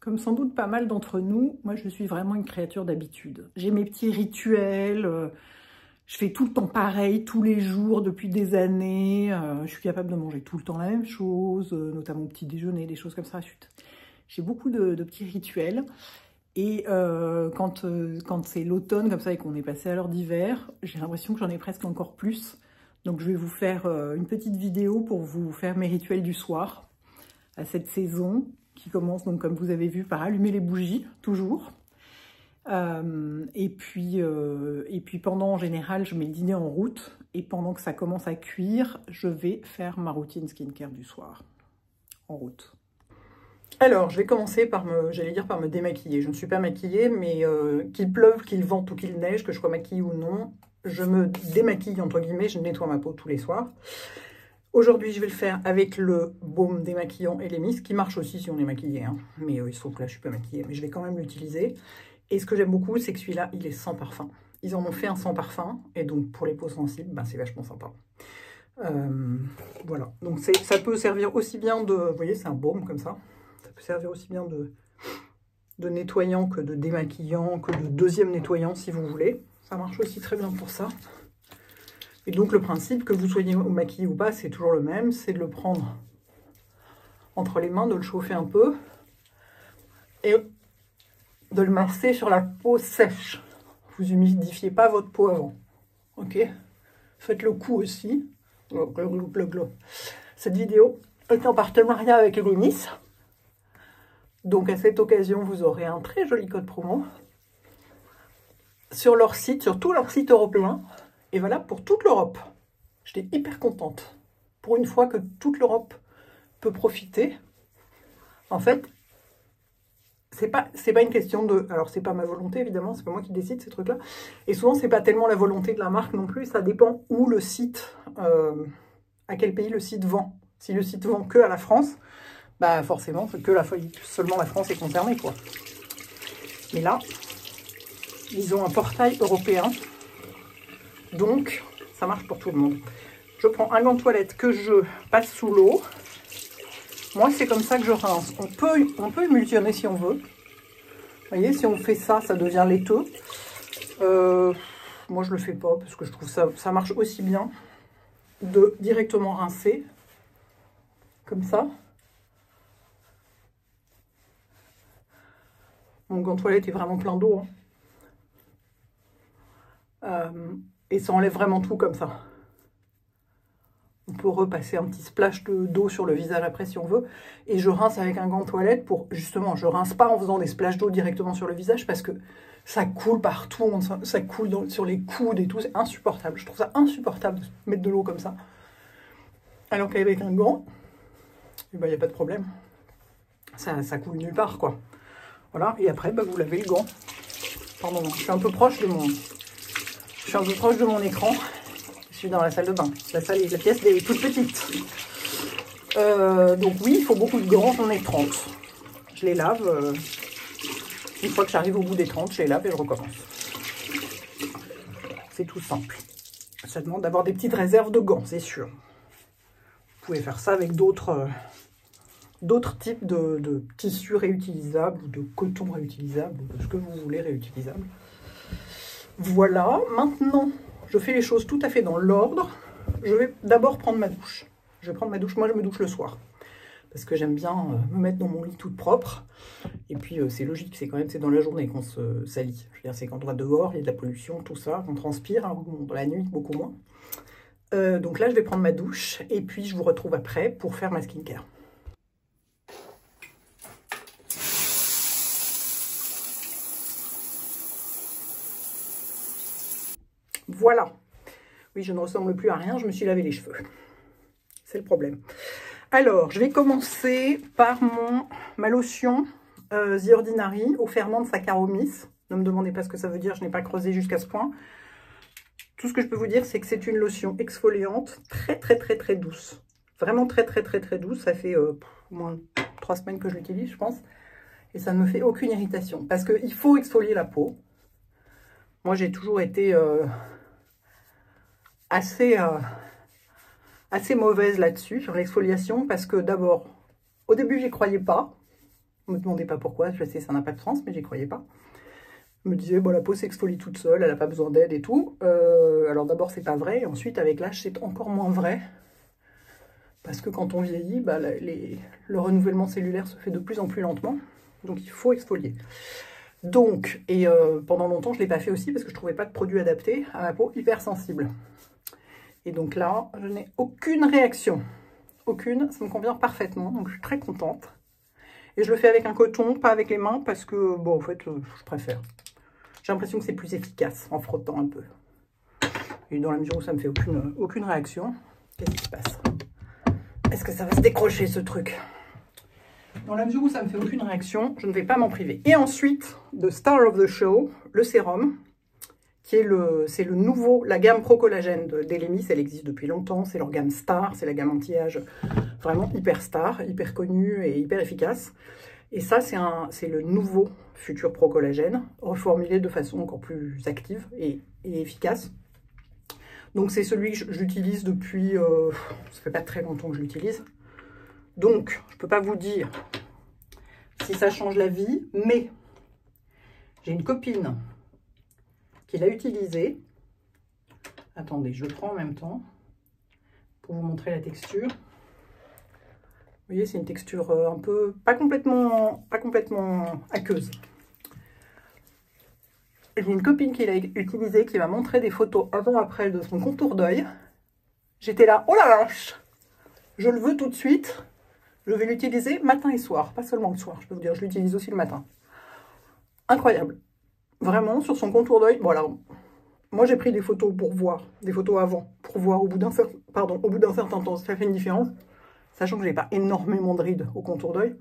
Comme sans doute pas mal d'entre nous, moi je suis vraiment une créature d'habitude. J'ai mes petits rituels, je fais tout le temps pareil, tous les jours, depuis des années. Je suis capable de manger tout le temps la même chose, notamment au petit déjeuner, des choses comme ça. J'ai beaucoup de petits rituels. Et quand c'est l'automne comme ça et qu'on est passé à l'heure d'hiver, j'ai l'impression que j'en ai presque encore plus. Donc je vais vous faire une petite vidéo pour vous faire mes rituels du soir à cette saison qui commence, donc comme vous avez vu, par allumer les bougies, toujours. Et puis pendant, en général, je mets le dîner en route. Et pendant que ça commence à cuire, je vais faire ma routine skincare du soir, en route. Alors, je vais commencer par me démaquiller. Je ne suis pas maquillée, mais qu'il pleuve, qu'il vente ou qu'il neige, que je sois maquillée ou non, je me démaquille, entre guillemets, je nettoie ma peau tous les soirs. Aujourd'hui, je vais le faire avec le baume démaquillant Elemis, qui marche aussi si on est maquillé, hein. Mais il se trouve que là, je ne suis pas maquillée, mais je vais quand même l'utiliser. Et ce que j'aime beaucoup, c'est que celui-là, il est sans parfum. Ils en ont fait un sans parfum, et donc pour les peaux sensibles, ben, c'est vachement sympa. Voilà, donc ça peut servir aussi bien de... Vous voyez, c'est un baume comme ça. Ça peut servir aussi bien de nettoyant que de démaquillant, que de deuxième nettoyant, si vous voulez. Ça marche aussi très bien pour ça. Et donc le principe, que vous soyez maquillé ou pas, c'est toujours le même, c'est de le prendre entre les mains, de le chauffer un peu et de le masser sur la peau sèche. Vous humidifiez pas votre peau avant, ok? Faites le coup aussi. Cette vidéo est en partenariat avec Elemis. Donc à cette occasion, vous aurez un très joli code promo sur leur site, sur tout leur site européen. Et voilà, pour toute l'Europe. J'étais hyper contente. Pour une fois que toute l'Europe peut profiter. En fait, c'est pas une question de... Alors, c'est pas ma volonté, évidemment. C'est pas moi qui décide ces trucs-là. Et souvent, c'est pas tellement la volonté de la marque non plus. Ça dépend où le site... à quel pays le site vend. Si le site vend que à la France, bah forcément, seulement la France est concernée, quoi. Mais là, ils ont un portail européen. Donc, ça marche pour tout le monde. Je prends un gant de toilette que je passe sous l'eau. Moi, c'est comme ça que je rince. On peut émulsionner si on veut. Vous voyez, si on fait ça, ça devient laiteux. Moi, je le fais pas parce que je trouve ça marche aussi bien de directement rincer. Comme ça. Mon gant de toilette est vraiment plein d'eau. Hein. Et ça enlève vraiment tout comme ça. On peut repasser un petit splash d'eau sur le visage après si on veut. Et je rince avec un gant de toilette pour, justement, je rince pas en faisant des splashes d'eau directement sur le visage parce que ça coule partout, ça coule sur les coudes et tout. C'est insupportable. Je trouve ça insupportable de mettre de l'eau comme ça. Alors qu'avec un gant, il n'y a pas de problème. Ça coule nulle part, quoi. Voilà. Et après, vous lavez le gant. Pardon, je suis un peu proche de mon écran. Je suis dans la salle de bain. La pièce est toute petite. Donc oui, il faut beaucoup de gants, j'en ai 30. Je les lave. Une fois que j'arrive au bout des 30, je les lave et je recommence. C'est tout simple. Ça demande d'avoir des petites réserves de gants, c'est sûr. Vous pouvez faire ça avec d'autres types de tissus réutilisables, ou de coton réutilisable, ou de ce que vous voulez réutilisable. Voilà, maintenant, je fais les choses tout à fait dans l'ordre. Je vais d'abord prendre ma douche. Je vais prendre ma douche, moi je me douche le soir. Parce que j'aime bien me mettre dans mon lit toute propre. Et puis c'est logique, c'est dans la journée qu'on se salit. Je veux dire, c'est quand on va dehors, il y a de la pollution, tout ça, qu'on transpire, alors dans la nuit, beaucoup moins. Donc là, je vais prendre ma douche, et puis je vous retrouve après pour faire ma skincare. Voilà. Oui, je ne ressemble plus à rien, je me suis lavé les cheveux. C'est le problème. Alors, je vais commencer par ma lotion The Ordinary au ferment de Saccharomyces. Ne me demandez pas ce que ça veut dire, je n'ai pas creusé jusqu'à ce point. Tout ce que je peux vous dire, c'est que c'est une lotion exfoliante très, très, très, très douce. Vraiment très, très, très, très douce. Ça fait au moins 3 semaines que je l'utilise, je pense. Et ça ne me fait aucune irritation. Parce qu'il faut exfolier la peau. Moi, j'ai toujours été... assez mauvaise là-dessus, sur l'exfoliation, parce que d'abord, au début, j'y croyais pas. Ne me demandez pas pourquoi, je sais ça n'a pas de sens, mais j'y croyais pas. Je me disais, bon, la peau s'exfolie toute seule, elle n'a pas besoin d'aide et tout. Alors d'abord, c'est pas vrai, et ensuite, avec l'âge, c'est encore moins vrai. Parce que quand on vieillit, bah, le renouvellement cellulaire se fait de plus en plus lentement, donc il faut exfolier. Donc, et pendant longtemps, je ne l'ai pas fait aussi parce que je ne trouvais pas de produit adapté à ma peau hypersensible. Et donc là, je n'ai aucune réaction. Aucune, ça me convient parfaitement, donc je suis très contente. Et je le fais avec un coton, pas avec les mains, parce que, bon, en fait, je préfère. J'ai l'impression que c'est plus efficace en frottant un peu. Et dans la mesure où ça ne me fait aucune réaction, qu'est-ce qui se passe? Est-ce que ça va se décrocher, ce truc? Dans la mesure où ça ne me fait aucune réaction, je ne vais pas m'en priver. Et ensuite, the star of the show, le sérum, qui est la gamme Pro Collagène d'Elemis. Elle existe depuis longtemps, c'est leur gamme star, c'est la gamme anti-âge vraiment hyper star, hyper connue et hyper efficace. Et ça, c'est le nouveau Futur Pro Collagène, reformulé de façon encore plus active et efficace. Donc c'est celui que j'utilise depuis, ça fait pas très longtemps que je l'utilise. Donc, je ne peux pas vous dire si ça change la vie, mais j'ai une copine qui l'a utilisé. Attendez, je le prends en même temps pour vous montrer la texture. Vous voyez, c'est une texture un peu, pas complètement aqueuse. J'ai une copine qui l'a utilisé, qui m'a montré des photos avant-après de son contour d'œil. J'étais là, oh la vache, je le veux tout de suite. Je vais l'utiliser matin et soir, pas seulement le soir, je peux vous dire, je l'utilise aussi le matin. Incroyable. Vraiment, sur son contour d'œil, bon alors, moi j'ai pris des photos pour voir, des photos avant, pour voir au bout d'un certain temps, ça fait une différence, sachant que je n'ai pas énormément de rides au contour d'œil.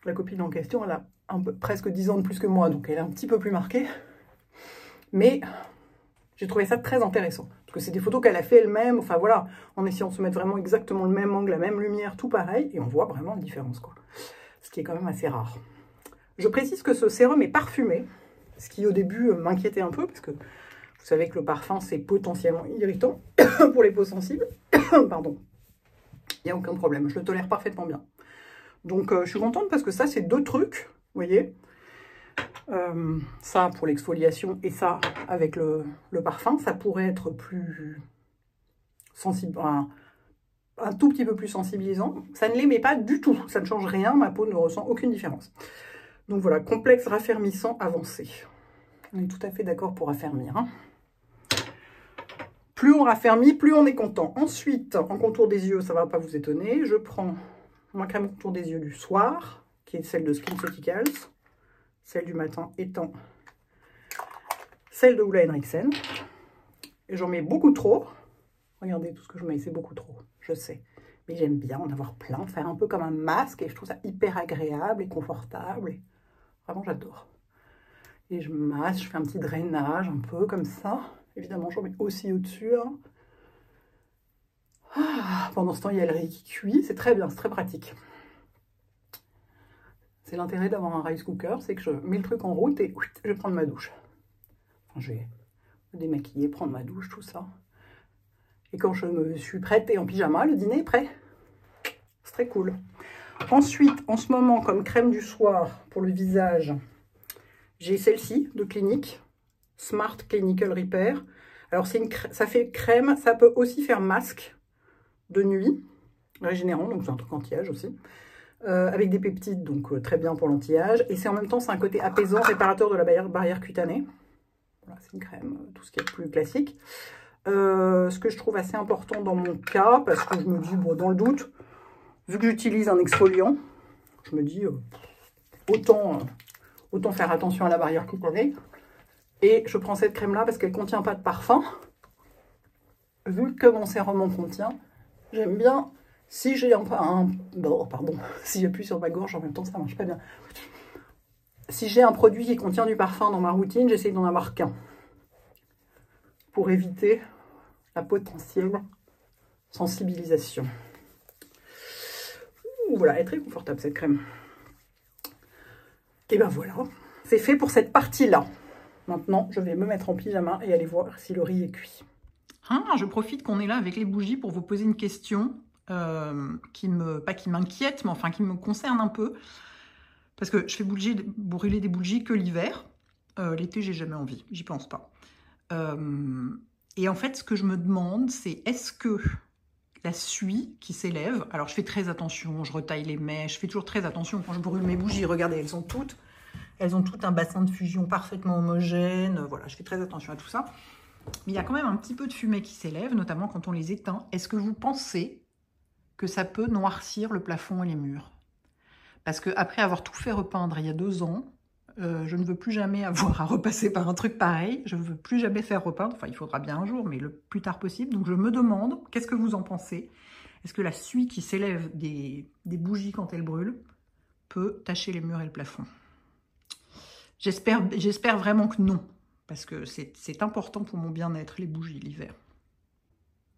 La copine en question, elle a presque 10 ans de plus que moi, donc elle est un petit peu plus marquée. Mais j'ai trouvé ça très intéressant. Parce que c'est des photos qu'elle a fait elle-même, enfin voilà, en essayant de se mettre vraiment exactement le même angle, la même lumière, tout pareil, et on voit vraiment la différence, quoi. Ce qui est quand même assez rare. Je précise que ce sérum est parfumé, ce qui au début m'inquiétait un peu, parce que vous savez que le parfum, c'est potentiellement irritant pour les peaux sensibles. Pardon. Il n'y a aucun problème, je le tolère parfaitement bien. Donc je suis contente parce que ça, c'est deux trucs, vous voyez. Ça pour l'exfoliation et ça avec le parfum, ça pourrait être plus sensible, un tout petit peu plus sensibilisant. Ça ne l'émet pas du tout, ça ne change rien, ma peau ne ressent aucune différence. Donc voilà, complexe raffermissant avancé. On est tout à fait d'accord pour raffermir. Hein. Plus on raffermit, plus on est content. Ensuite, en contour des yeux, ça ne va pas vous étonner, je prends ma crème contour des yeux du soir, qui est celle de SkinCeuticals. Celle du matin étant celle de Ole Henriksen. Et j'en mets beaucoup trop. Regardez tout ce que je mets, c'est beaucoup trop, je sais. Mais j'aime bien en avoir plein, faire un peu comme un masque. Et je trouve ça hyper agréable et confortable. Et vraiment, j'adore. Et je masse, je fais un petit drainage un peu comme ça. Évidemment, j'en mets aussi au-dessus. Hein. Pendant ce temps, il y a le riz qui cuit. C'est très bien, c'est très pratique. C'est l'intérêt d'avoir un rice cooker, c'est que je mets le truc en route et je vais prendre ma douche. Enfin, je vais me démaquiller, prendre ma douche, tout ça. Et quand je me suis prête et en pyjama, le dîner est prêt. C'est très cool. Ensuite, en ce moment, comme crème du soir pour le visage, j'ai celle-ci de Clinique, Smart Clinical Repair. Alors, ça fait crème, ça peut aussi faire masque de nuit, régénérant, donc c'est un truc anti-âge aussi. Avec des peptides, donc très bien pour l'anti-âge. Et c'est en même temps, c'est un côté apaisant, réparateur de la barrière cutanée. Voilà, c'est une crème, tout ce qui est plus classique. Ce que je trouve assez important dans mon cas, parce que je me dis, bon, dans le doute, vu que j'utilise un exfoliant, je me dis, autant faire attention à la barrière cutanée. Et je prends cette crème-là parce qu'elle ne contient pas de parfum. Vu que mon sérum en contient, j'aime bien... Si j'ai si j'appuie sur ma gorge en même temps, ça marche pas bien. Si j'ai un produit qui contient du parfum dans ma routine, j'essaie d'en avoir qu'un. Pour éviter la potentielle sensibilisation. Voilà, elle est très confortable cette crème. Et ben voilà, c'est fait pour cette partie-là. Maintenant, je vais me mettre en pyjama et aller voir si le riz est cuit. Je profite qu'on est là avec les bougies pour vous poser une question. Pas qui m'inquiète, mais enfin qui me concerne un peu. Parce que je fais brûler des bougies que l'hiver. L'été, j'ai jamais envie, j'y pense pas. Et en fait, ce que je me demande, c'est est-ce que la suie qui s'élève, alors je fais très attention, je retaille les mèches, je fais toujours très attention quand je brûle mes bougies. Regardez, elles ont toutes un bassin de fusion parfaitement homogène. Voilà, je fais très attention à tout ça. Mais il y a quand même un petit peu de fumée qui s'élève, notamment quand on les éteint. Est-ce que vous pensez que ça peut noircir le plafond et les murs? Parce qu'après avoir tout fait repeindre il y a 2 ans, je ne veux plus jamais avoir à repasser par un truc pareil. Je ne veux plus jamais faire repeindre. Enfin, il faudra bien un jour, mais le plus tard possible. Donc, je me demande, qu'est-ce que vous en pensez? Est-ce que la suie qui s'élève des bougies quand elles brûlent peut tacher les murs et le plafond? J'espère vraiment que non. Parce que c'est important pour mon bien-être, les bougies, l'hiver.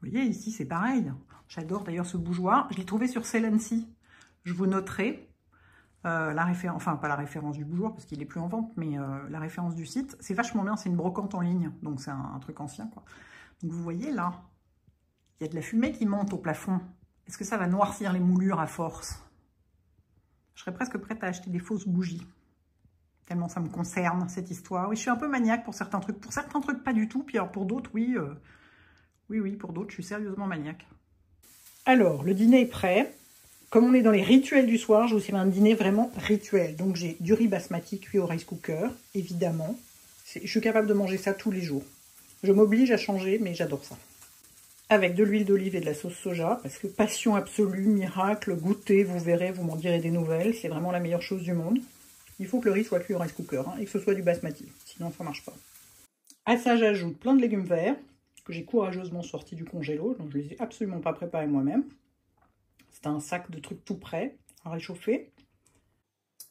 Vous voyez, ici, c'est pareil. J'adore d'ailleurs ce bougeoir. Je l'ai trouvé sur Celency. Je vous noterai la référence, enfin, pas la référence du bougeoir, parce qu'il n'est plus en vente, mais la référence du site. C'est vachement bien, c'est une brocante en ligne. Donc, c'est un truc ancien, quoi. Donc, vous voyez, là, il y a de la fumée qui monte au plafond. Est-ce que ça va noircir les moulures à force? Je serais presque prête à acheter des fausses bougies. Tellement ça me concerne, cette histoire. Oui, je suis un peu maniaque pour certains trucs. Pour certains trucs, pas du tout. Puis alors, pour d'autres, oui. Oui, pour d'autres, je suis sérieusement maniaque. Alors, le dîner est prêt. Comme on est dans les rituels du soir, je vous fais un dîner vraiment rituel. Donc, j'ai du riz basmati cuit au rice cooker, évidemment. Je suis capable de manger ça tous les jours. Je m'oblige à changer, mais j'adore ça. Avec de l'huile d'olive et de la sauce soja, parce que passion absolue, miracle, goûtez, vous verrez, vous m'en direz des nouvelles. C'est vraiment la meilleure chose du monde. Il faut que le riz soit cuit au rice cooker et que ce soit du basmati, sinon ça ne marche pas. À ça, j'ajoute plein de légumes verts que j'ai courageusement sortis du congélo, donc je ne les ai absolument pas préparés moi-même. C'est un sac de trucs tout prêts à réchauffer.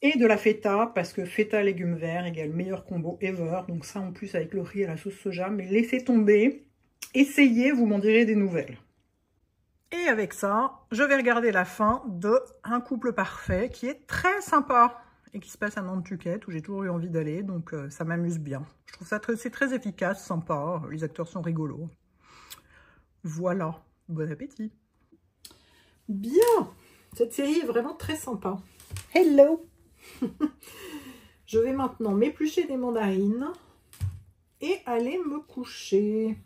Et de la feta, parce que feta légumes verts égale meilleur combo ever. Donc ça en plus avec le riz et la sauce soja, mais laissez tomber. Essayez, vous m'en direz des nouvelles. Et avec ça, je vais regarder la fin de Un couple parfait qui est très sympa et qui se passe à Nantucket où j'ai toujours eu envie d'aller, donc ça m'amuse bien. Je trouve ça c'est très efficace, sympa, les acteurs sont rigolos. Voilà, bon appétit. Bien, cette série est vraiment très sympa. Hello. Je vais maintenant m'éplucher des mandarines et aller me coucher.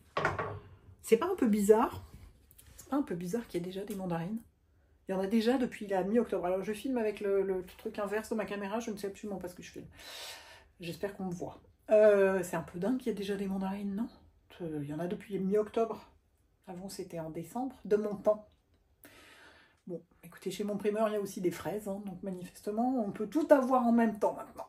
C'est pas un peu bizarre? C'est pas un peu bizarre qu'il y ait déjà des mandarines? Il y en a déjà depuis la mi-octobre. Alors, je filme avec le truc inverse de ma caméra. Je ne sais absolument pas ce que je filme. J'espère qu'on me voit. C'est un peu dingue qu'il y ait déjà des mandarines, non? Il y en a depuis mi-octobre. Avant, c'était en décembre, de mon temps. Bon, écoutez, chez mon primeur, il y a aussi des fraises. Hein, donc, manifestement, on peut tout avoir en même temps maintenant.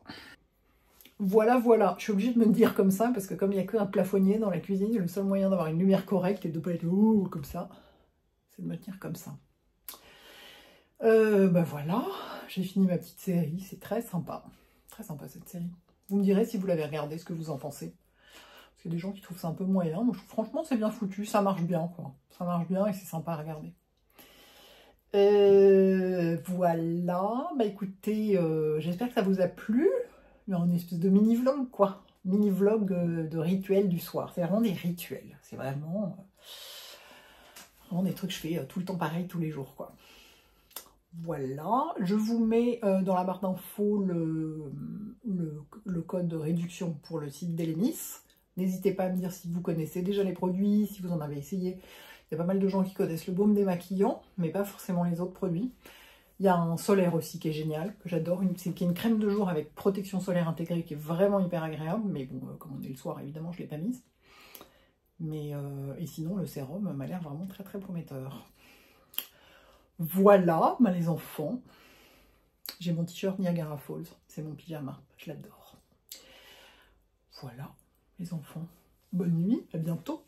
Voilà. Je suis obligée de me le dire comme ça, parce que comme il n'y a qu'un plafonnier dans la cuisine, le seul moyen d'avoir une lumière correcte et de ne pas être comme ça, c'est de me tenir comme ça. Voilà, j'ai fini ma petite série, c'est très sympa cette série. Vous me direz si vous l'avez regardée, ce que vous en pensez. Parce qu'il y a des gens qui trouvent ça un peu moyen, moi je trouve franchement c'est bien foutu, ça marche bien quoi. Ça marche bien et c'est sympa à regarder. Voilà, bah écoutez, j'espère que ça vous a plu. Il y a une espèce de mini-vlog quoi. Mini-vlog de rituels du soir. C'est vraiment des rituels, c'est vraiment des trucs que je fais tout le temps pareil, tous les jours quoi. Voilà, je vous mets dans la barre d'infos le code de réduction pour le site d'Elemis. N'hésitez pas à me dire si vous connaissez déjà les produits, si vous en avez essayé. Il y a pas mal de gens qui connaissent le baume démaquillant, mais pas forcément les autres produits. Il y a un solaire aussi qui est génial, que j'adore, qui est une crème de jour avec protection solaire intégrée qui est vraiment hyper agréable. Mais bon, comme on est le soir, évidemment, je ne l'ai pas mise. Mais, et sinon, le sérum m'a l'air vraiment très très prometteur. Voilà, les enfants. J'ai mon t-shirt Niagara Falls. C'est mon pyjama. Je l'adore. Voilà, les enfants. Bonne nuit, à bientôt.